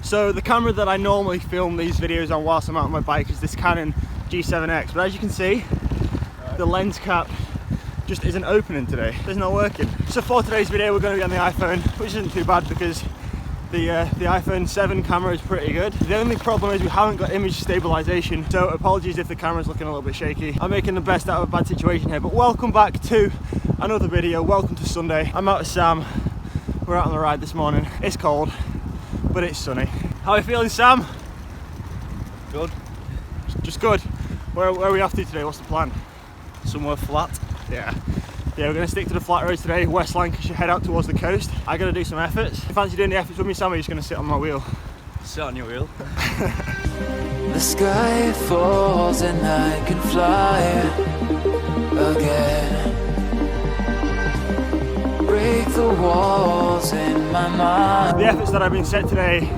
So the camera that I normally film these videos on whilst I'm out on my bike is this Canon G7X, but as you can see, the lens cap just isn't opening today. It's not working. So for today's video, we're going to be on the iPhone, which isn't too bad because the iPhone 7 camera is pretty good. The only problem is we haven't got image stabilization, so apologies if the camera's looking a little bit shaky. I'm making the best out of a bad situation here, but welcome back to another video. Welcome to Sunday. I'm out with Sam. We're out on the ride this morning. It's cold, but it's sunny. How are you feeling, Sam? Good. Just good. Where are we off to today? What's the plan? Somewhere flat. Yeah, we're going to stick to the flat roads today. West Lancashire, head out towards the coast. I got to do some efforts. You fancy doing the efforts with me, Sam, or are you just going to sit on my wheel? Sit on your wheel. The sky falls and I can fly again. Break the walls in my mind. The efforts that I've been set today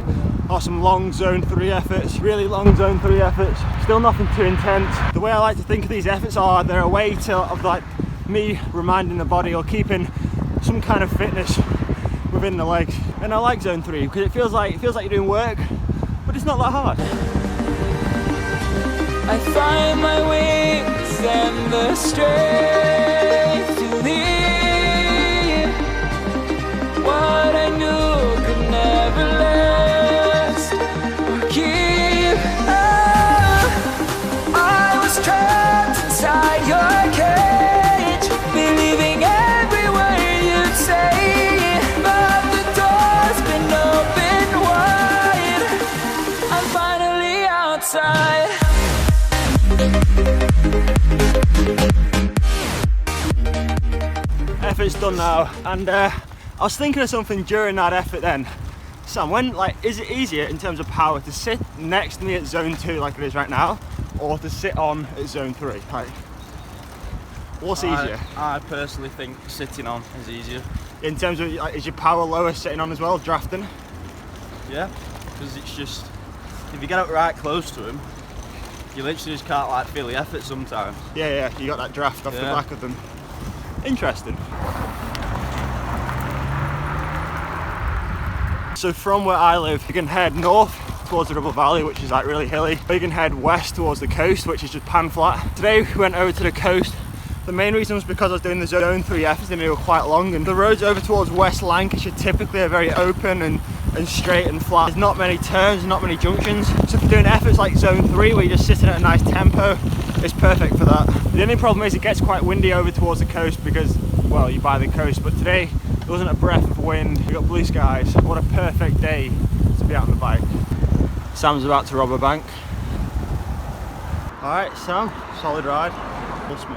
are some long zone 3 efforts, really long zone 3 efforts. Still nothing too intense. The way I like to think of these efforts are they're a way of like me reminding the body or keeping some kind of fitness within the legs. And I like zone 3 because it feels like you're doing work, but it's not that hard. I find my wings and the strength to leave. What I knew could never last or keep. Oh, I was trapped inside your cage, believing every word you'd say, but the door's been opened wide. I'm finally outside. Effort's done now, and I was thinking of something during that effort then. Sam, is it easier in terms of power to sit next to me at zone 2 like it is right now, or to sit on at zone 3? Like, what's easier? I personally think sitting on is easier. In terms of, like, is your power lower sitting on as well, drafting? Yeah, because it's just, if you get up right close to him, you literally just can't like feel the effort sometimes. Yeah, you got that draft off the back of them. Interesting. So from where I live, you can head north towards the Ribble Valley, which is like really hilly, or you can head west towards the coast, which is just pan flat. Today we went over to the coast. The main reason was because I was doing the zone 3 efforts and they were quite long, and the roads over towards West Lancashire typically are very open and straight and flat. There's not many turns, not many junctions. So for doing efforts like zone 3 where you're just sitting at a nice tempo, it's perfect for that. The only problem is it gets quite windy over towards the coast because, well, you're by the coast, but today there wasn't a breath of wind. We got blue skies. What a perfect day to be out on the bike. Sam's about to rob a bank. All right, Sam, solid ride. Trust me.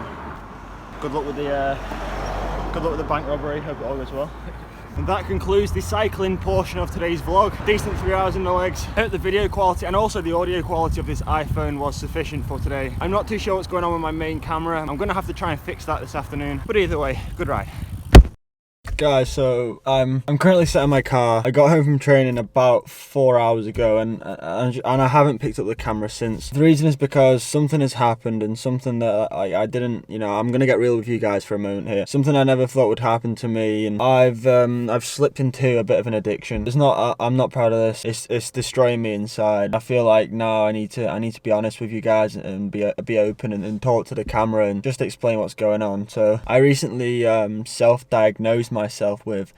Good luck with the bank robbery. Hope it all goes well. And that concludes the cycling portion of today's vlog. Decent 3 hours in the legs. I hope the video quality and also the audio quality of this iPhone was sufficient for today. I'm not too sure what's going on with my main camera. I'm gonna have to try and fix that this afternoon. But either way, good ride. Guys, so I'm currently sat in my car. I got home from training about 4 hours ago and I haven't picked up the camera since. The reason is because something has happened and something that I didn't, I'm gonna get real with you guys for a moment here. Something I never thought would happen to me, and I've slipped into a bit of an addiction. I'm not proud of this. It's destroying me inside. I feel like now I need to be honest with you guys and be open and talk to the camera and just explain what's going on. So I recently self-diagnosed myself with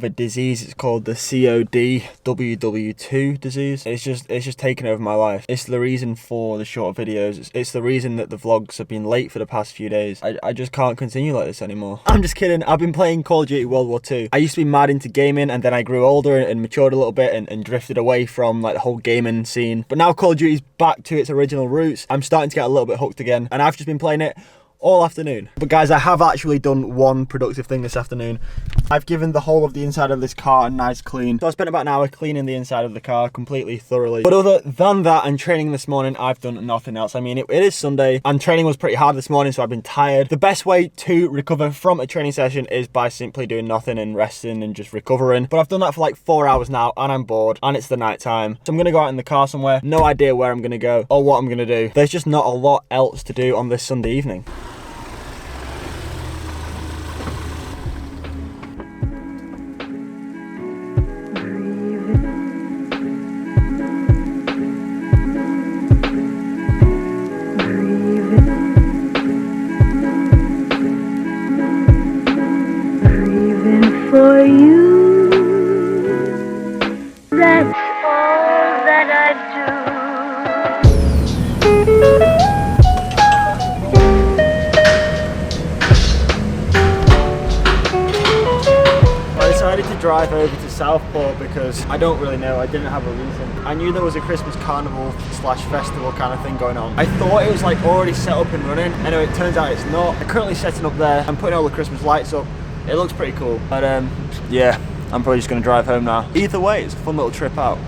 a disease. It's called the CODWW2 disease. It's just taken over my life. It's the reason for the short videos. It's the reason that the vlogs have been late for the past few days. I just can't continue like this anymore. I'm just kidding. I've been playing Call of Duty World War II. I used to be mad into gaming, and then I grew older and matured a little bit and drifted away from like the whole gaming scene. But now Call of Duty's back to its original roots. I'm starting to get a little bit hooked again, and I've just been playing it all afternoon. But guys, I have actually done one productive thing this afternoon. I've given the whole of the inside of this car a nice clean. So I spent about an hour cleaning the inside of the car completely thoroughly. But other than that and training this morning, I've done nothing else. I mean, it is Sunday and training was pretty hard this morning, so I've been tired. The best way to recover from a training session is by simply doing nothing and resting and just recovering. But I've done that for like 4 hours now and I'm bored and it's the night time. So I'm gonna go out in the car somewhere. No idea where I'm gonna go or what I'm gonna do. There's just not a lot else to do on this Sunday evening. drive over to Southport because I don't really know, I didn't have a reason. I knew there was a Christmas carnival slash festival kind of thing going on. I thought it was like already set up and running. Anyway, it turns out it's not. I'm currently setting up there. I'm putting all the Christmas lights up. It looks pretty cool. But yeah, I'm probably just gonna drive home now. Either way, it's a fun little trip out.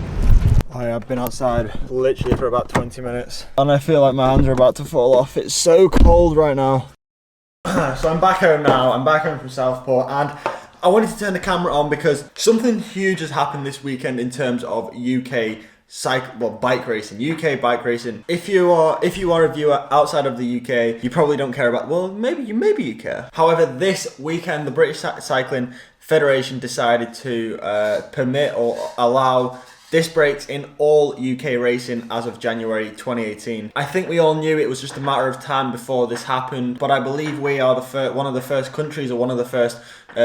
I have been outside literally for about 20 minutes and I feel like my hands are about to fall off. It's so cold right now. So I'm back home now. I'm back home from Southport and I wanted to turn the camera on because something huge has happened this weekend in terms of UK bike racing, UK bike racing. If you are a viewer outside of the UK, you probably don't care about, well, maybe you care. However, this weekend, the British Cycling Federation decided to permit or allow disc brakes in all UK racing as of January 2018. I think we all knew it was just a matter of time before this happened, but I believe we are one of the first countries or one of the first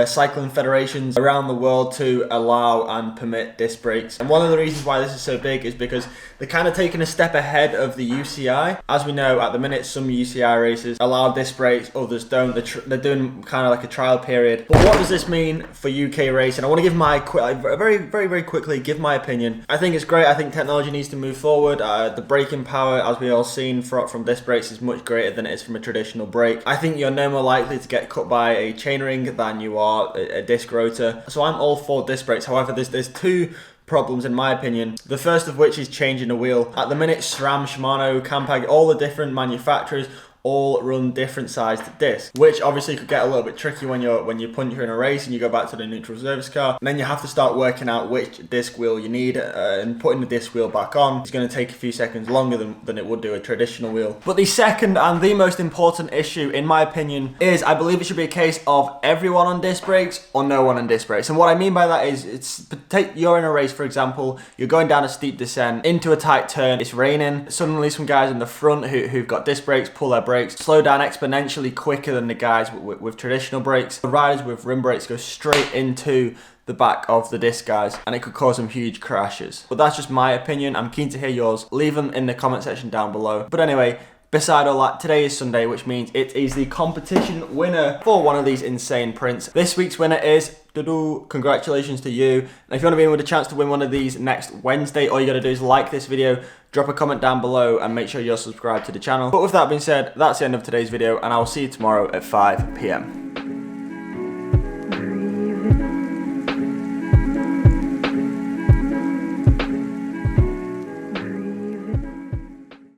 cycling federations around the world to allow and permit disc brakes. And one of the reasons why this is so big is because they're kind of taking a step ahead of the UCI. As we know, at the minute, some UCI races allow disc brakes, others don't. They're doing kind of like a trial period. But what does this mean for UK racing? I want to give my very quickly give my opinion. I think it's great. I think technology needs to move forward. The braking power, as we all seen from disc brakes, is much greater than it is from a traditional brake. I think you're no more likely to get cut by a chainring than you are a disc rotor. So I'm all for disc brakes. However, there's two problems in my opinion. The first of which is changing a wheel. At the minute, SRAM, Shimano, Campag, all the different manufacturers all run different sized discs, which obviously could get a little bit tricky when you puncture in a race and you go back to the neutral service car, and then you have to start working out which disc wheel you need, and putting the disc wheel back on is going to take a few seconds longer than it would do a traditional wheel. But the second and the most important issue in my opinion is I believe it should be a case of everyone on disc brakes or no one on disc brakes. And what I mean by that is, you're in a race, for example, you're going down a steep descent into a tight turn, it's raining, suddenly some guys in the front who've got disc brakes pull their brakes, slow down exponentially quicker than the guys with traditional brakes. The riders with rim brakes go straight into the back of the disc guys, and it could cause some huge crashes. But that's just my opinion. I'm keen to hear yours. Leave them in the comment section down below. But anyway, beside all that, today is Sunday, which means it is the competition winner for one of these insane prints. This week's winner is congratulations to you. And if you want to be in with a chance to win one of these next Wednesday, all you got to do is like this video, drop a comment down below, and make sure you're subscribed to the channel. But with that being said, that's the end of today's video, and I will see you tomorrow at 5 PM.